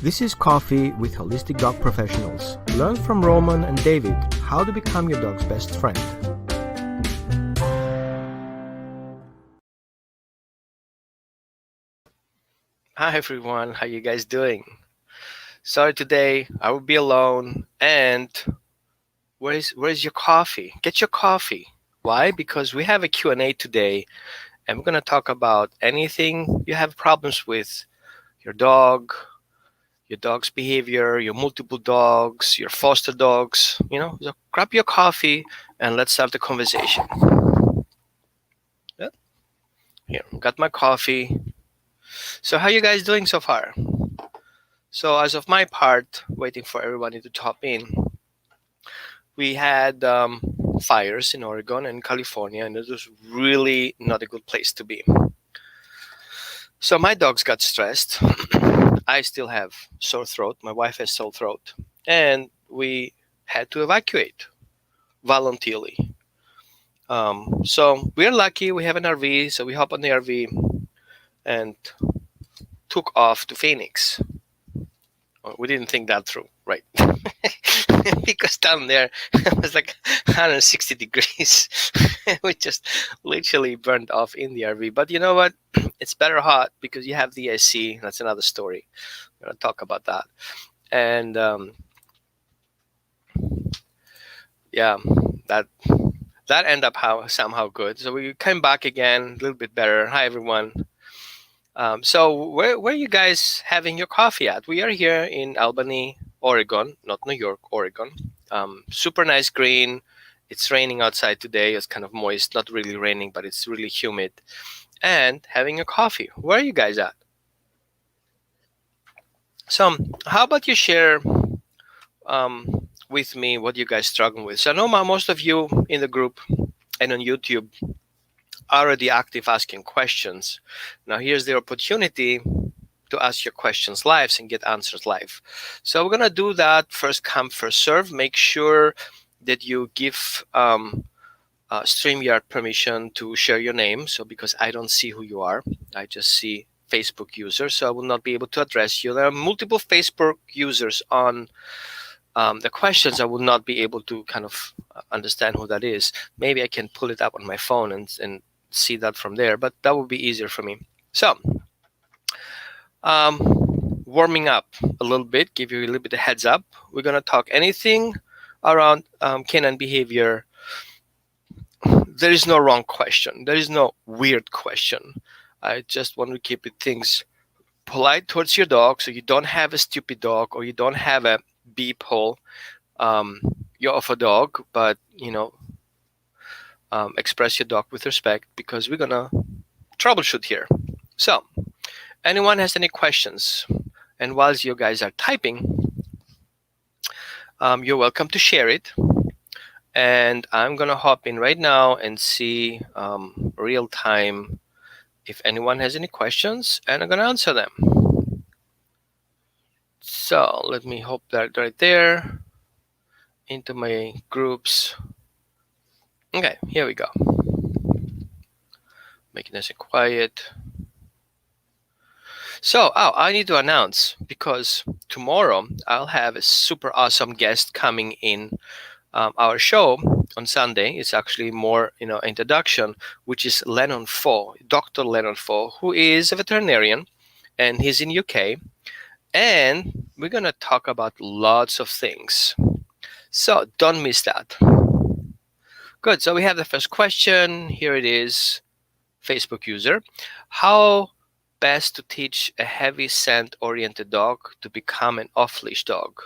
This is Coffee with Holistic Dog Professionals. Learn from Roman and David how to become your dog's best friend. Hi everyone, how you guys doing? Sorry today, I will be alone. And where's your coffee? Get your coffee. Why? Because we have a Q&A today, and we're gonna talk about anything you have problems with your dog, your dog's behavior, your multiple dogs, your foster dogs. So grab your coffee and let's start the conversation. Yeah. Here, got my coffee. So how you guys doing so far? So as of my part, waiting for everybody to top in, we had fires in Oregon and California, and it was really not a good place to be. So my dogs got stressed. I still have sore throat. My wife has sore throat, and we had to evacuate voluntarily. So we're lucky. We have an RV, so we hop on the RV and took off to Phoenix. We didn't think that through, right? Because down there it was like 160 degrees. We just literally burned off in the RV. But you know what? It's better hot because you have the AC. That's another story. We're going to talk about that. And yeah, that ended up somehow good. So we came back again, a little bit better. Hi, everyone. So where are you guys having your coffee at? We are here in Albany, Oregon, not New York, Oregon. Super nice green. It's raining outside today. It's kind of moist, not really raining, but it's really humid. And having a coffee. Where are you guys at? So how about you share with me what you guys struggling with? So I know most of you in the group and on YouTube are already active asking questions. Now here's the opportunity to ask your questions live and get answers live. So we're gonna do that first come, first serve. Make sure that you give StreamYard permission to share your name. So because I don't see who you are, I just see Facebook users, so I will not be able to address you. There are multiple Facebook users on the questions. I will not be able to kind of understand who that is. Maybe I can pull it up on my phone and see that from there, but that would be easier for me. So warming up a little bit, give you a little bit of heads up. We're going to talk anything around canine behavior. There is no wrong question. There is no weird question. I just want to keep things polite towards your dog, so you don't have a stupid dog or you don't have a beep hole. You're off a dog, but express your dog with respect, because we're gonna troubleshoot here. So anyone has any questions, and whilst you guys are typing, you're welcome to share it. And I'm gonna hop in right now and see real time if anyone has any questions, and I'm gonna answer them. So let me hop that right there into my groups. Okay, here we go. Make it nice and quiet. So, I need to announce, because tomorrow I'll have a super awesome guest coming in our show on Sunday. It's actually more, introduction, which is Lennon Fo, Dr. Lennon Fo, who is a veterinarian, and he's in UK. And we're going to talk about lots of things. So don't miss that. Good. So we have the first question. Here it is. Facebook user. How best to teach a heavy scent oriented dog to become an off-leash dog?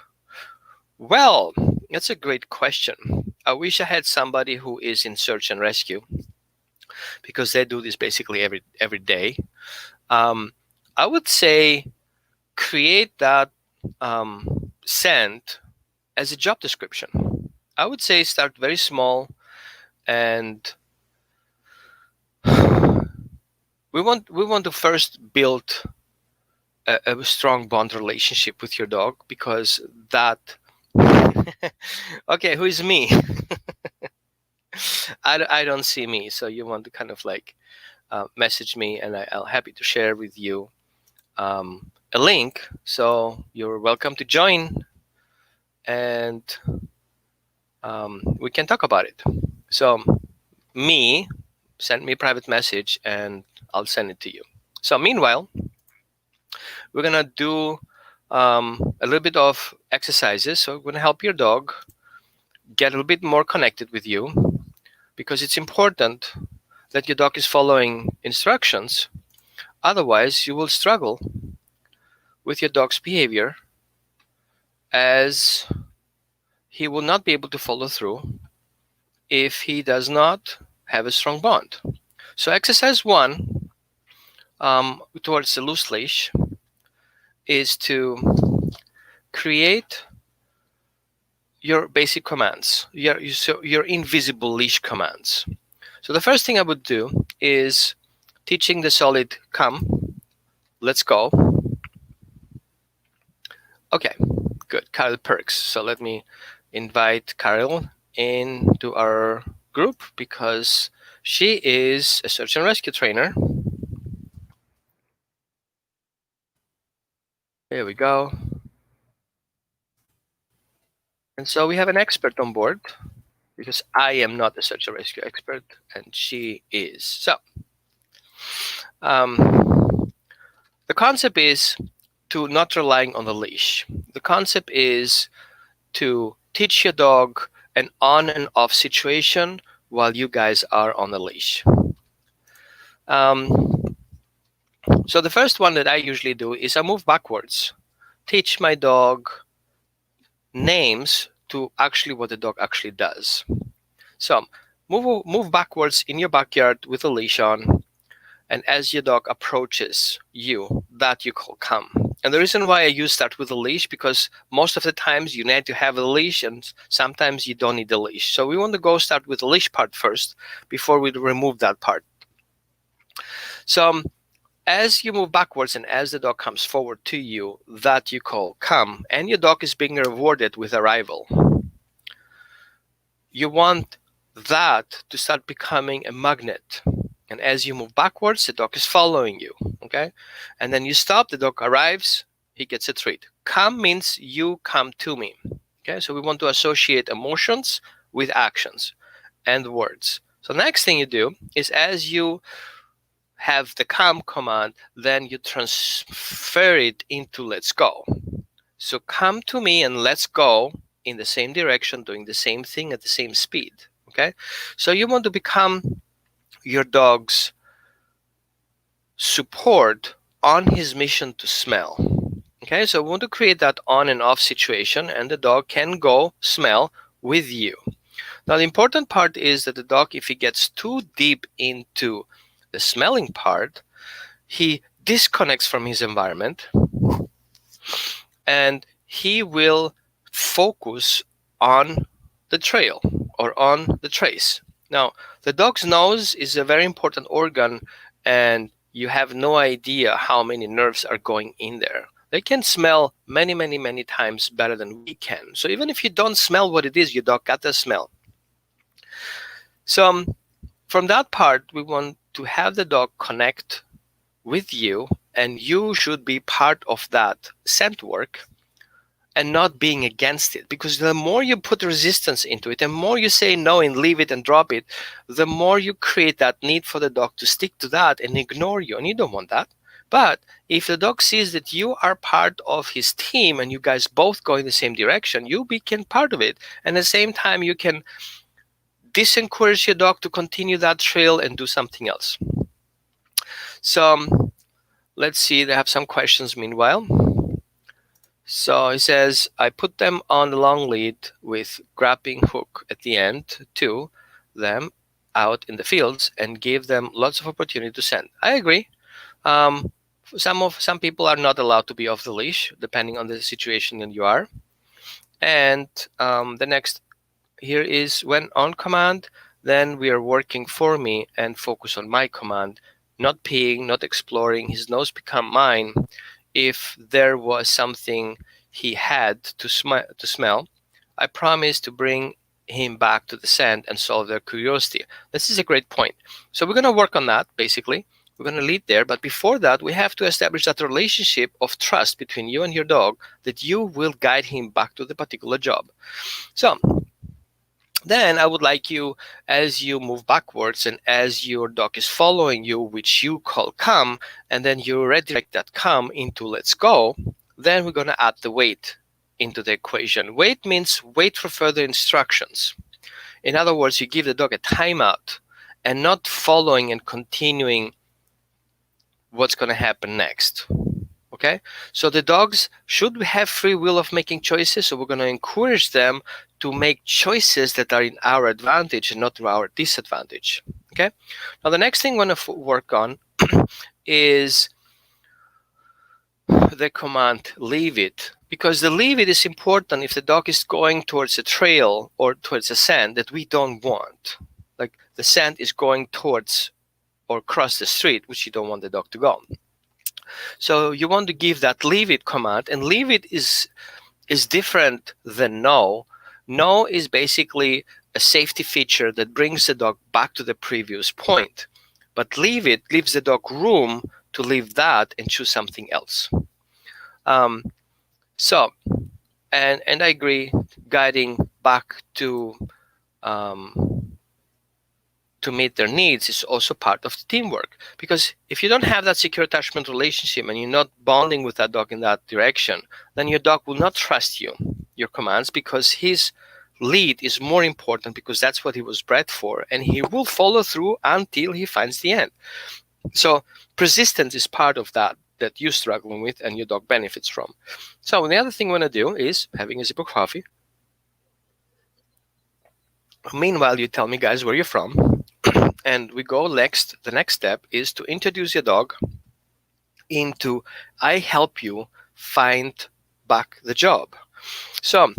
Well, that's a great question. I wish I had somebody who is in search and rescue, because they do this basically every day. I would say create that scent as a job description. I would say start very small, and we want to first build a strong bond relationship with your dog, because that okay, who is me? I don't see me, so you want to kind of like message me, and I'll happy to share with you a link, so you're welcome to join, and we can talk about it. So send me a private message and I'll send it to you. So meanwhile, we're gonna do a little bit of exercises. So we're gonna help your dog get a little bit more connected with you, because it's important that your dog is following instructions. Otherwise, you will struggle with your dog's behavior, as he will not be able to follow through if he does not have a strong bond. So exercise one, towards the loose leash, is to create your basic commands, your invisible leash commands. So the first thing I would do is teaching the solid come, let's go. Okay, good. Carol Perks. So let me invite Carol into our group, because she is a search and rescue trainer. There we go. And so we have an expert on board, because I am not a search and rescue expert and she is. So the concept is to not relying on the leash. The concept is to teach your dog an on and off situation while you guys are on the leash. So the first one that I usually do is I move backwards, teach my dog names to actually what the dog actually does. So move backwards in your backyard with a leash on, and as your dog approaches you, that you call come. And the reason why I use that with a leash, because most of the times you need to have a leash and sometimes you don't need a leash. So we want to start with the leash part first before we remove that part. So as you move backwards and as the dog comes forward to you, that you call come, and your dog is being rewarded with arrival. You want that to start becoming a magnet. And as you move backwards, the dog is following you, okay? And then you stop, the dog arrives, he gets a treat. Come means you come to me, okay? So we want to associate emotions with actions and words. So the next thing you do is, as you have the come command, then you transfer it into let's go. So come to me and let's go in the same direction, doing the same thing at the same speed, okay? So you want to become your dog's support on his mission to smell. Okay, so we want to create that on and off situation, and the dog can go smell with you. Now, the important part is that the dog, if he gets too deep into the smelling part, he disconnects from his environment and he will focus on the trail or on the trace. Now, the dog's nose is a very important organ, and you have no idea how many nerves are going in there. They can smell many, many, many times better than we can. So even if you don't smell what it is, your dog got the smell. So from that part, we want to have the dog connect with you, and you should be part of that scent work and not being against it, because the more you put resistance into it, the more you say no and leave it and drop it, the more you create that need for the dog to stick to that and ignore you, and you don't want that. But if the dog sees that you are part of his team and you guys both go in the same direction, you become part of it, and at the same time you can disencourage your dog to continue that trail and do something else. So let's see, they have some questions meanwhile. So he says, I put them on the long lead with grabbing hook at the end to them out in the fields and gave them lots of opportunity to scent. I agree. Some people are not allowed to be off the leash, depending on the situation that you are. And the next here is, when on command, then we are working for me and focus on my command, not peeing, not exploring. His nose become mine. If there was something he had to smell, I promise to bring him back to the scent and solve their curiosity. This is a great point. So we're going to work on that, basically. We're going to lead there, but before that, we have to establish that relationship of trust between you and your dog, that you will guide him back to the particular job. So then I would like you, as you move backwards and as your dog is following you, which you call come, and then you redirect that come into let's go, then we're going to add the wait into the equation. Wait means wait for further instructions. In other words, you give the dog a timeout and not following and continuing what's going to happen next. Okay, so the dogs should have free will of making choices, so we're going to encourage them to make choices that are in our advantage and not to our disadvantage. Okay, now the next thing we're going to work on is the command leave it, because the leave it is important if the dog is going towards a trail or towards a sand that we don't want. Like the sand is going towards or across the street, which you don't want the dog to go. So you want to give that leave it command, and leave it is different than no. No is basically a safety feature that brings the dog back to the previous point. But leave it leaves the dog room to leave that and choose something else. And I agree, guiding back to meet their needs is also part of the teamwork. Because if you don't have that secure attachment relationship and you're not bonding with that dog in that direction, then your dog will not trust you, your commands, because his lead is more important, because that's what he was bred for, and he will follow through until he finds the end. So persistence is part of that you're struggling with and your dog benefits from. So the other thing we want to do is having a sip of coffee. Meanwhile, you tell me, guys, where you're from. And we go next. The next step is to introduce your dog into I help you find back the job. So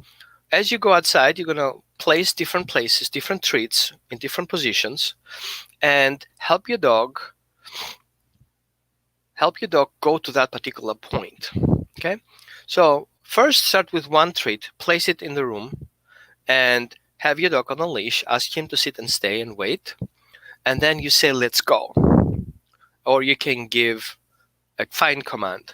as you go outside, you're going to place different places, different treats in different positions, and help your dog go to that particular point. Okay? So first start with one treat, place it in the room, and have your dog on a leash, ask him to sit and stay and wait. And then you say, let's go. Or you can give a find command.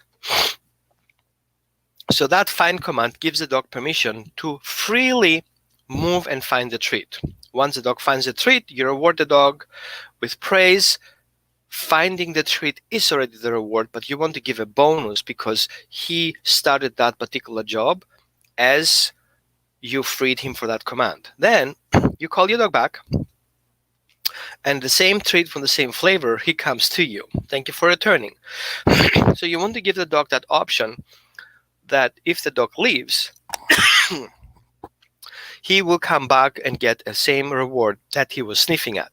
So that find command gives the dog permission to freely move and find the treat. Once the dog finds the treat, you reward the dog with praise. Finding the treat is already the reward, but you want to give a bonus because he started that particular job as you freed him for that command. Then you call your dog back, and the same treat from the same flavor, he comes to you. Thank you for returning. So you want to give the dog that option that if the dog leaves, he will come back and get the same reward that he was sniffing at.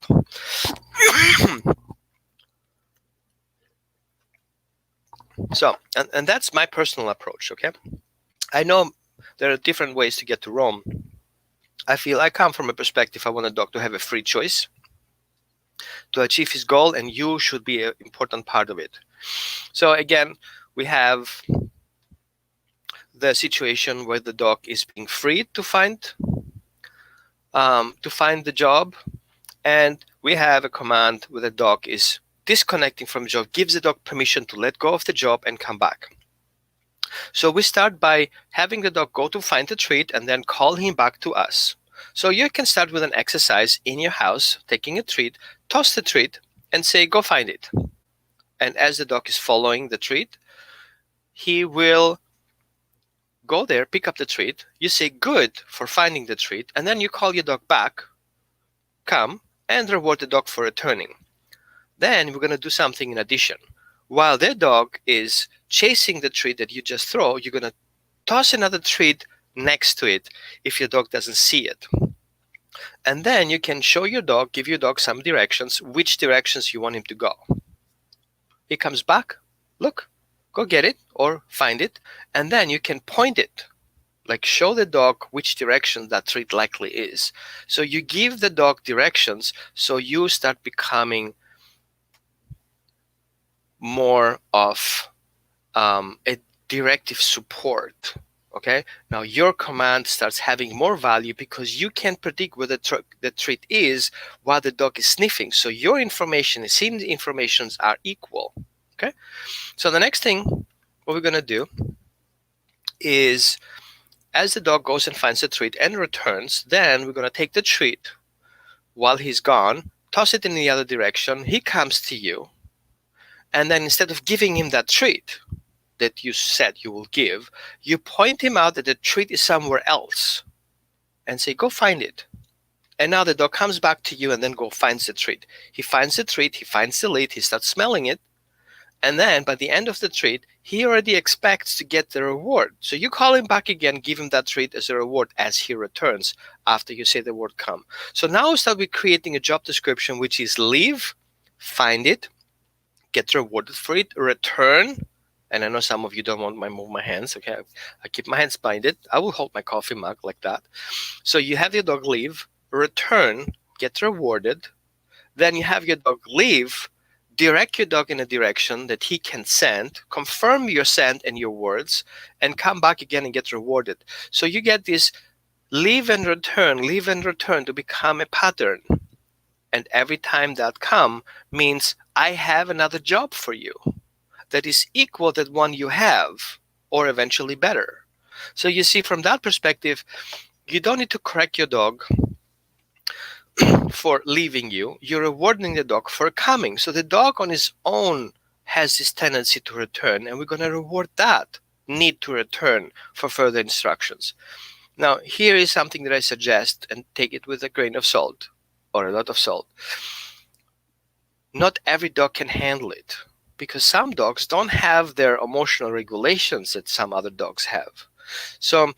So, and that's my personal approach, okay? I know there are different ways to get to Rome. I feel I come from a perspective, I want a dog to have a free choice to achieve his goal, and you should be an important part of it. So again, we have the situation where the dog is being freed to find the job, and we have a command where the dog is disconnecting from the job, gives the dog permission to let go of the job and come back. So we start by having the dog go to find the treat and then call him back to us. So you can start with an exercise in your house, taking a treat, toss the treat, and say, go find it. And as the dog is following the treat, he will go there, pick up the treat. You say, good for finding the treat, and then you call your dog back, come, and reward the dog for returning. Then we're going to do something in addition. While the dog is chasing the treat that you just throw, you're going to toss another treat next to it if your dog doesn't see it. And then you can show your dog, give your dog some directions, which directions you want him to go. He comes back, look, go get it or find it, and then you can point it, like show the dog which direction that treat likely is. So you give the dog directions, so you start becoming more of a directive support. Okay, now your command starts having more value because you can predict where the treat is while the dog is sniffing. So your information and his informations are equal. Okay, so the next thing what we're going to do is, as the dog goes and finds the treat and returns, then we're going to take the treat while he's gone, toss it in the other direction. He comes to you, and then instead of giving him that treat that you said you will give, you point him out that the treat is somewhere else and say, go find it. And now the dog comes back to you and then go finds the treat. He finds the treat, he finds the lid, he starts smelling it. And then by the end of the treat, he already expects to get the reward. So you call him back again, give him that treat as a reward as he returns after you say the word come. So now we start with creating a job description, which is leave, find it, get rewarded for it, return. And I know some of you don't want me to move my hands. Okay, I keep my hands binded. I will hold my coffee mug like that. So you have your dog leave, return, get rewarded. Then you have your dog leave, direct your dog in a direction that he can send, confirm your send and your words, and come back again and get rewarded. So you get this leave and return to become a pattern. And every time that come means I have another job for you that is equal to the one you have, or eventually better. So you see, from that perspective, you don't need to correct your dog for leaving you. You're rewarding the dog for coming. So the dog on his own has this tendency to return, and we're going to reward that need to return for further instructions. Now, here is something that I suggest, and take it with a grain of salt or a lot of salt. Not every dog can handle it, because some dogs don't have their emotional regulations that some other dogs have. So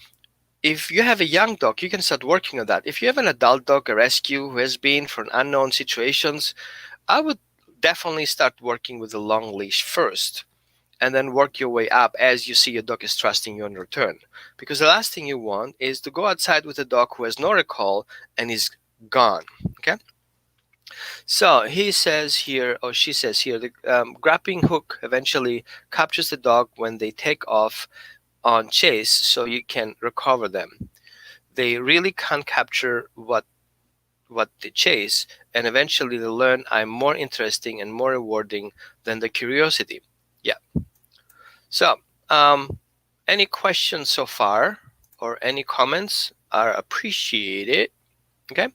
if you have a young dog, you can start working on that. If you have an adult dog, a rescue, who has been for unknown situations, I would definitely start working with a long leash first, and then work your way up as you see your dog is trusting you in return. Because the last thing you want is to go outside with a dog who has no recall and is gone. Okay? So he says here, or she says here, the grappling hook eventually captures the dog when they take off on chase, so you can recover them. They really can't capture what they chase, and eventually they learn I'm more interesting and more rewarding than the curiosity. Yeah. So any questions so far, or any comments are appreciated. Okay.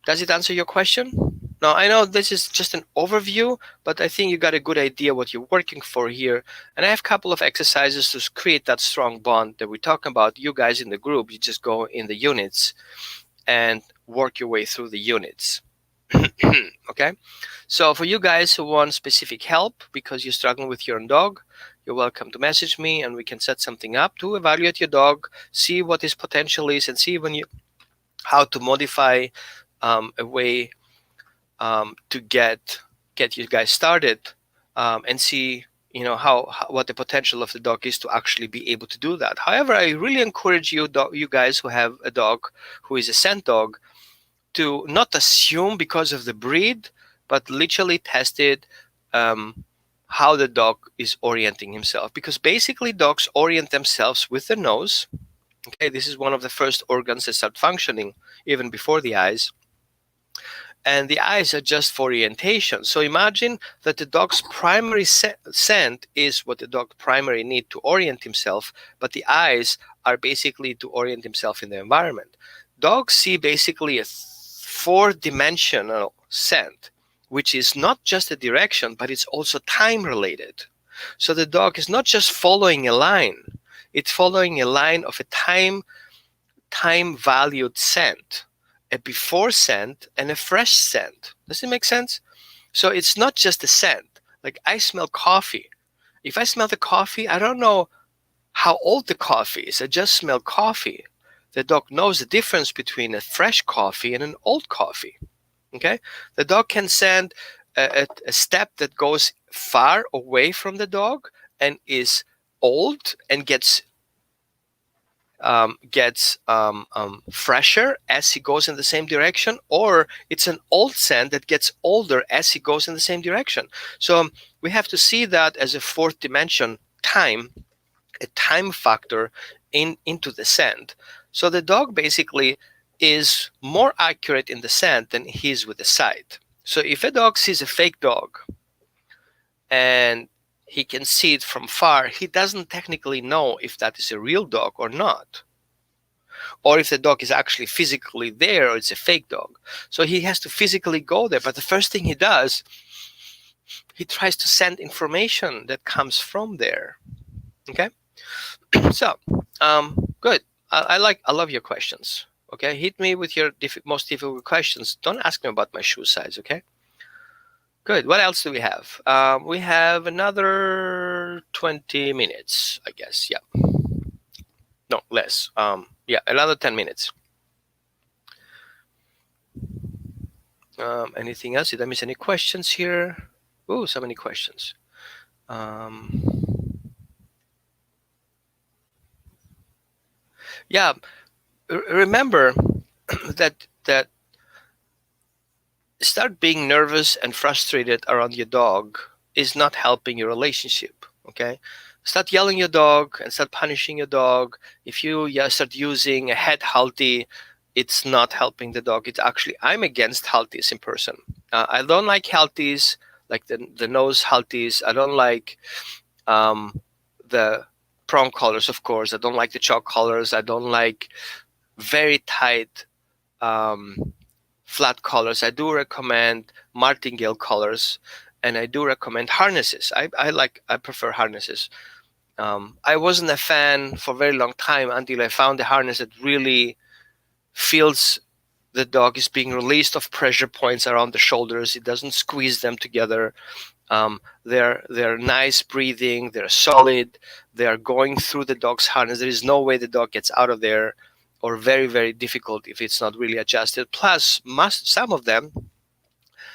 Does it answer your question? Now, I know this is just an overview, but I think you got a good idea what you're working for here. And I have a couple of exercises to create that strong bond that we're talking about. You guys in the group, you just go in the units and work your way through the units. Okay? So for you guys who want specific help because you're struggling with your own dog, you're welcome to message me, and we can set something up to evaluate your dog, see what his potential is, and see how to modify a way to get you guys started, and see how what the potential of the dog is to actually be able to do that. However, I really encourage you guys who have a dog who is a scent dog to not assume because of the breed, but literally test it, how the dog is orienting himself, because basically dogs orient themselves with the nose. Okay, this is one of the first organs that start functioning even before the eyes. And the eyes are just for orientation. So imagine that the dog's primary scent is what the dog primary need to orient himself, but the eyes are basically to orient himself in the environment. Dogs see basically a four-dimensional scent, which is not just a direction, but it's also time related. So the dog is not just following a line, it's following a line of a time valued scent, a before scent and a fresh scent. Does it make sense? So it's not just a scent. Like, I smell coffee. If I smell the coffee, I don't know how old the coffee is. I just smell coffee. The dog knows the difference between a fresh coffee and an old coffee. Okay? The dog can send a step that goes far away from the dog and is old and gets fresher as he goes in the same direction, or it's an old scent that gets older as he goes in the same direction. So we have to see that as a fourth dimension, time, a time factor into the scent. So the dog basically is more accurate in the scent than he is with the sight. So if a dog sees a fake dog and he can see it from far, he doesn't technically know if that is a real dog or not, or if the dog is actually physically there or it's a fake dog. So he has to physically go there. But the first thing he does, he tries to send information that comes from there. Okay. So, good. I love your questions. Okay, hit me with your most difficult questions. Don't ask me about my shoe size. Okay. Good. What else do we have? We have another 20 minutes, I guess. Yeah. No, less. Yeah, another 10 minutes. Anything else? Did I miss any questions here? Oh, so many questions. Yeah. Remember that start being nervous and frustrated around your dog is not helping your relationship. Okay, start yelling at your dog and start punishing your dog. If you start using a head halty, it's not helping the dog. It's actually, I'm against halties in person. I don't like halties, like the nose halties. I don't like the prong collars, of course. I don't like the chalk collars. I don't like very tight flat collars. I do recommend martingale collars, and I do recommend harnesses. I prefer harnesses. I wasn't a fan for a very long time until I found a harness that really feels the dog is being released of pressure points around the shoulders. It doesn't squeeze them together. They're nice breathing. They're solid. They are going through the dog's harness. There is no way the dog gets out of there, or very, very difficult if it's not really adjusted. Plus, some of them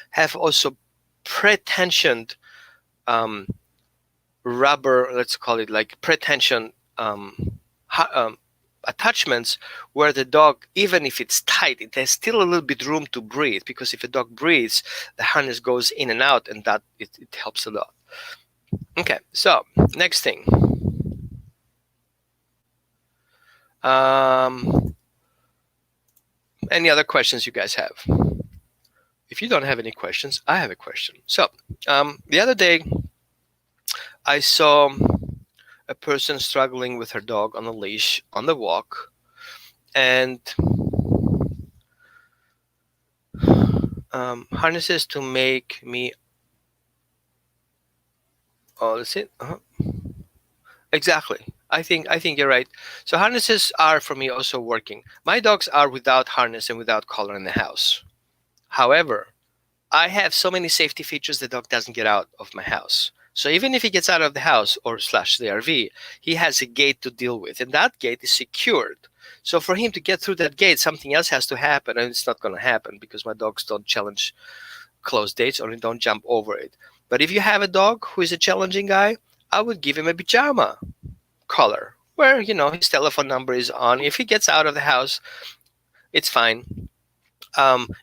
have also pretensioned rubber, let's call it like pretension attachments, where the dog, even if it's tight, it has still a little bit room to breathe, because if a dog breathes, the harness goes in and out, and that it helps a lot. Okay, so next thing. Any other questions you guys have? If you don't have any questions, I have a question. So the other day, I saw a person struggling with her dog on a leash on the walk, and harnesses to make me. Oh, that's it. Exactly. I think you're right. So harnesses are for me also working. My dogs are without harness and without collar in the house. However, I have so many safety features the dog doesn't get out of my house. So even if he gets out of the house or slash the RV, he has a gate to deal with, and that gate is secured. So for him to get through that gate, something else has to happen, and it's not going to happen because my dogs don't challenge closed gates, or they don't jump over it. But if you have a dog who is a challenging guy, I would give him a pajama collar where, his telephone number is on. If he gets out of the house, it's fine.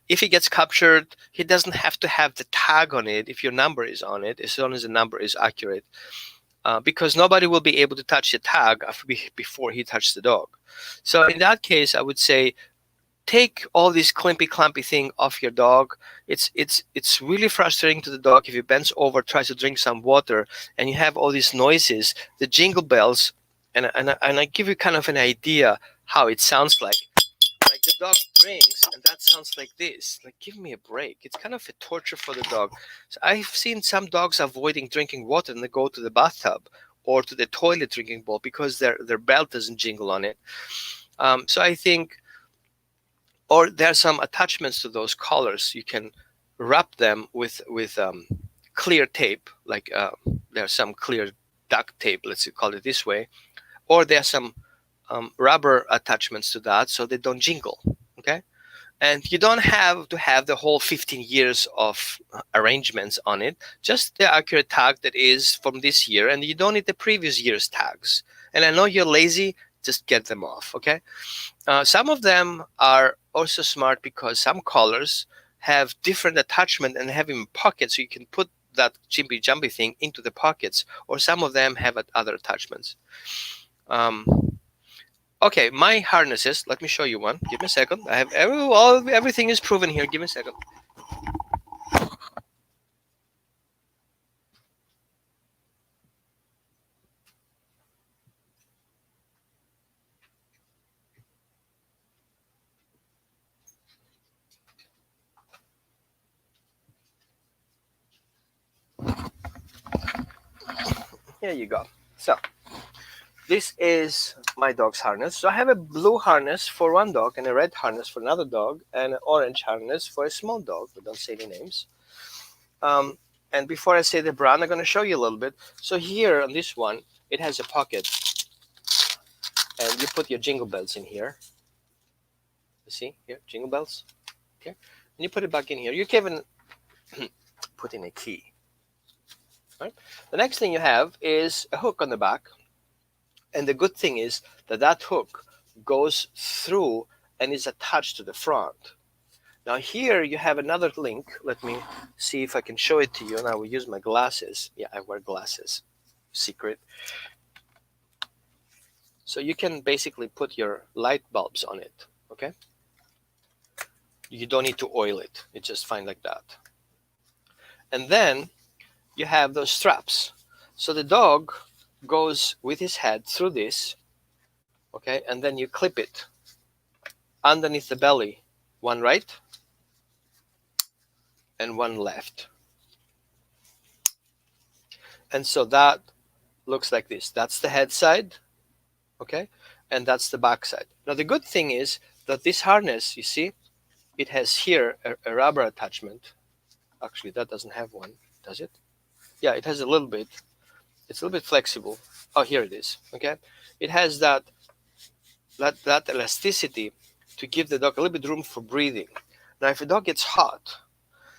If he gets captured, he doesn't have to have the tag on it if your number is on it, as long as the number is accurate, because nobody will be able to touch the tag before he touched the dog. So in that case, I would say take all this clumpy thing off your dog. It's really frustrating to the dog if he bends over, tries to drink some water, and you have all these noises, the jingle bells, and I give you kind of an idea how it sounds like. Like the dog drinks, and that sounds like this. Like, give me a break. It's kind of a torture for the dog. So I've seen some dogs avoiding drinking water, and they go to the bathtub or to the toilet drinking bowl because their belt doesn't jingle on it. So I think, or there are some attachments to those collars. You can wrap them with clear tape, like there's some clear duct tape, let's call it this way, or there are some rubber attachments to that so they don't jingle. Okay, and you don't have to have the whole 15 years of arrangements on it, just the accurate tag that is from this year, and you don't need the previous year's tags. And I know you're lazy, just get them off. Okay, some of them are also smart because some collars have different attachment and have in pockets, so you can put that chimpy jumpy thing into the pockets, or some of them have other attachments. Okay, my harnesses, let me show you one. Give me a second. I have everything is proven here. Give me a second. Here you go. So this is my dog's harness. So I have a blue harness for one dog and a red harness for another dog and an orange harness for a small dog, but don't say any names. And before I say the brand, I'm going to show you a little bit. So here on this one, it has a pocket, and you put your jingle bells in here. You see here, jingle bells here, and you put it back in here. You can even put in a key. Right? The next thing you have is a hook on the back, and the good thing is that that hook goes through and is attached to the front. Now here you have another link. Let me see if I can show it to you, and I will use my glasses. Yeah, I wear glasses. Secret. So you can basically put your light bulbs on it, okay? You don't need to oil it. It's just fine like that. And then you have those straps. So the dog goes with his head through this, okay? And then you clip it underneath the belly, one right and one left. And so that looks like this. That's the head side, okay? And that's the back side. Now the good thing is that this harness, you see, it has here a rubber attachment. Actually, that doesn't have one, does it? Yeah, it has a little bit. It's a little bit flexible. Oh, here it is, okay? It has that elasticity to give the dog a little bit room for breathing. Now, if a dog gets hot,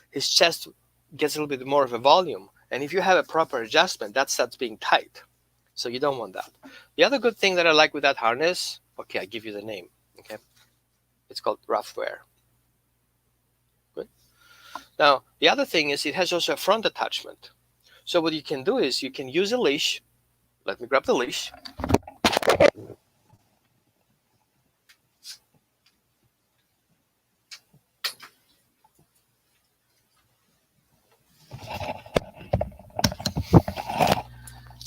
his chest gets a little bit more of a volume. And if you have a proper adjustment, that starts being tight. So you don't want that. The other good thing that I like with that harness, okay, I give you the name, okay? It's called Rough Wear. Good. Now, the other thing is it has also a front attachment. So what you can do is you can use a leash. Let me grab the leash.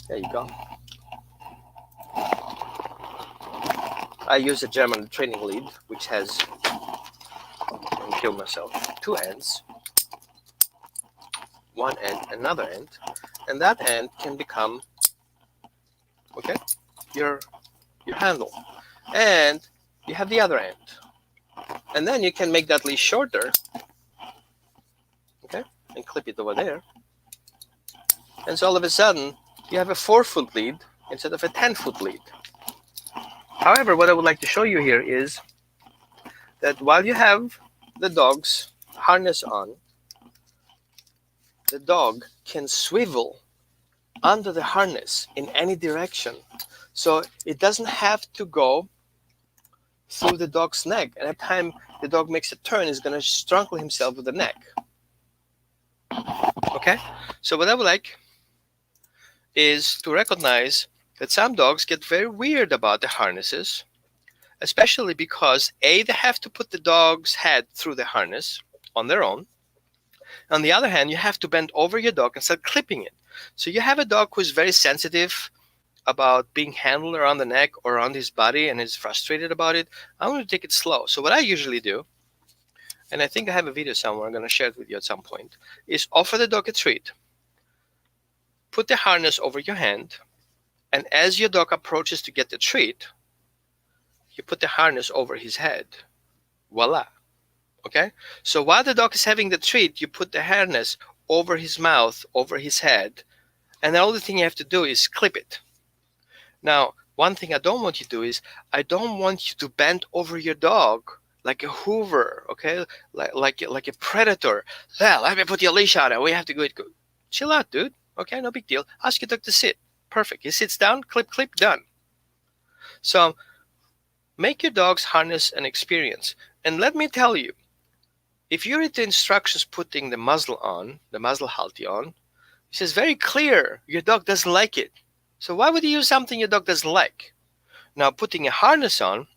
There you go. I use a German training lead, which has, I'll kill myself, two ends. One end, another end, and that end can become, okay, your handle. And you have the other end. And then you can make that leash shorter, okay, and clip it over there. And so all of a sudden, you have a 4-foot lead instead of a 10-foot lead. However, what I would like to show you here is that while you have the dog's harness on, the dog can swivel under the harness in any direction. So it doesn't have to go through the dog's neck. And at the time the dog makes a turn, he's going to strangle himself with the neck. Okay? So what I would like is to recognize that some dogs get very weird about the harnesses, especially because A, they have to put the dog's head through the harness on their own. On the other hand, you have to bend over your dog and start clipping it. So you have a dog who's very sensitive about being handled around the neck or around his body and is frustrated about it. I'm going to take it slow. So what I usually do, and I think I have a video somewhere, I'm going to share it with you at some point, is offer the dog a treat. Put the harness over your hand, and as your dog approaches to get the treat, you put the harness over his head. Voila. Okay? So while the dog is having the treat, you put the harness over his mouth, over his head, and the only thing you have to do is clip it. Now, one thing I don't want you to do is, I don't want you to bend over your dog like a Hoover, okay? Like a predator. Well, let me put your leash on and we have to go. Chill out, dude. Okay, no big deal. Ask your dog to sit. Perfect. He sits down, clip, clip, done. So make your dog's harness an experience. And let me tell you, if you read the instructions putting the muzzle on, the muzzle halter on, He says very clear, your dog doesn't like it. So why would you use something your dog doesn't like? Now, putting a harness on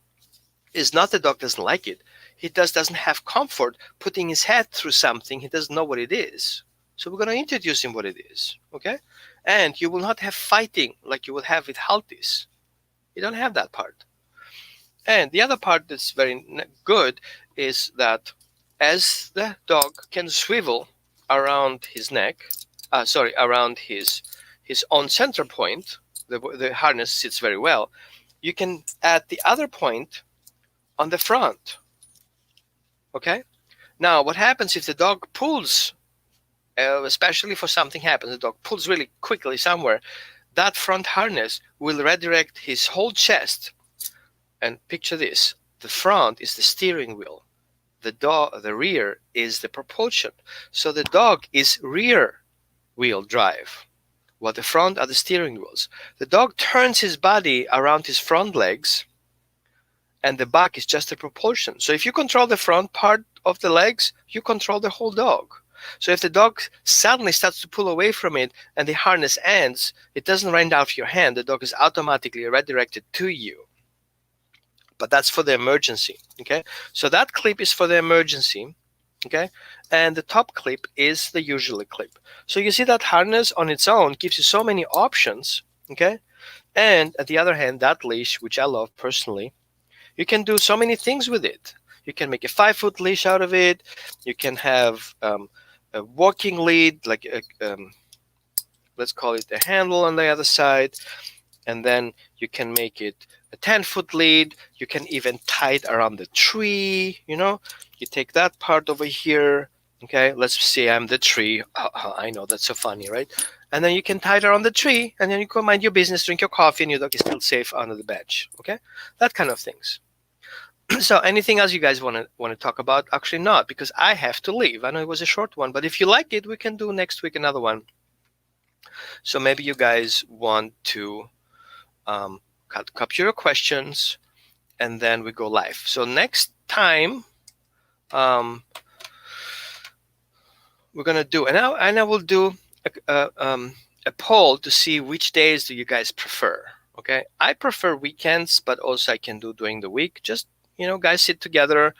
is not the dog doesn't like it. He doesn't have comfort putting his head through something he doesn't know what it is. So we're going to introduce him what it is, okay? And you will not have fighting like you will have with Haltis. You don't have that part. And the other part that's very good is that as the dog can swivel around his neck, around his own center point, the harness sits very well. You can add the other point on the front. Okay? Now, what happens if the dog pulls, especially if something happens, the dog pulls really quickly somewhere, that front harness will redirect his whole chest. And picture this, the front is the steering wheel. The rear is the propulsion. So the dog is rear wheel drive, while the front are the steering wheels. The dog turns his body around his front legs, and the back is just the propulsion. So if you control the front part of the legs, you control the whole dog. So if the dog suddenly starts to pull away from it and the harness ends, it doesn't run out of your hand. The dog is automatically redirected to you. But that's for the emergency, okay? So that clip is for the emergency, okay? And the top clip is the usual clip. So you see that harness on its own gives you so many options, okay? And at the other hand, that leash, which I love personally, you can do so many things with it. You can make a 5-foot leash out of it. You can have a walking lead, like let's call it a handle on the other side. And then you can make it a 10-foot lead. You can even tie it around the tree, you know. You take that part over here, okay? Let's say I'm the tree. I know, that's so funny, right? And then you can tie it around the tree, and then you go mind your business, drink your coffee, and your dog is still safe under the bench, okay? That kind of things. So anything else you guys want to talk about? Actually not, because I have to leave. I know it was a short one, but if you like it, we can do next week another one. So maybe you guys want to capture your questions, and then we go live. So next time, we're gonna do, and I will do a poll to see which days do you guys prefer. Okay, I prefer weekends, but also I can do during the week. Just, you know, guys sit together,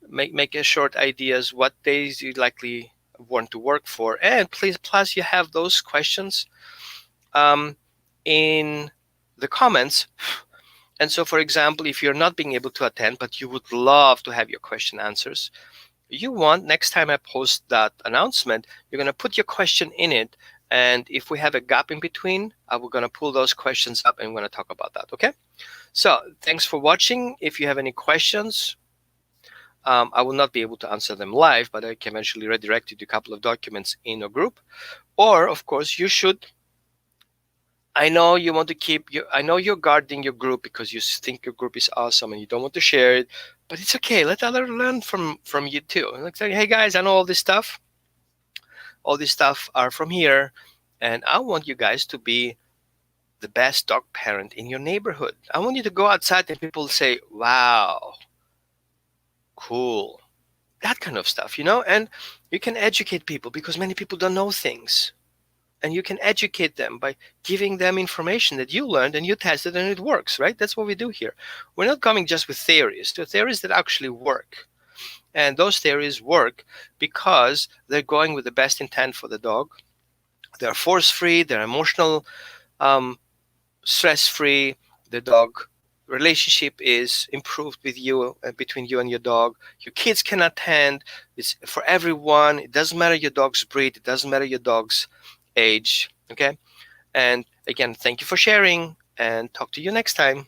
make a short ideas what days you likely want to work for, and please, plus you have those questions in the comments. And so, for example, if you're not being able to attend, but you would love to have your question answers, you want, next time I post that announcement, you're going to put your question in it. And if we have a gap in between, we're going to pull those questions up and we're going to talk about that. Okay. So thanks for watching. If you have any questions, I will not be able to answer them live, but I can eventually redirect you to a couple of documents in a group. Or, of course, you should. I know you want to keep I know you're guarding your group because you think your group is awesome and you don't want to share it, but it's okay. Let others learn from you too. Like, say, hey guys, I know all this stuff. All this stuff are from here, and I want you guys to be the best dog parent in your neighborhood. I want you to go outside and people say, wow, cool. That kind of stuff, you know? And you can educate people because many people don't know things. And you can educate them by giving them information that you learned and you tested and it works, right? That's what we do here. We're not coming just with theories. They're theories that actually work. And those theories work because they're going with the best intent for the dog. They're force-free, they're emotional, stress-free. The dog relationship is improved with you, between you and your dog. Your kids can attend. It's for everyone. It doesn't matter your dog's breed. It doesn't matter your dog's age. Okay. And again, thank you for sharing, and talk to you next time.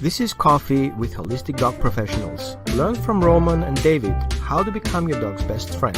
This is Coffee with Holistic Dog Professionals. Learn from Roman and David how to become your dog's best friend.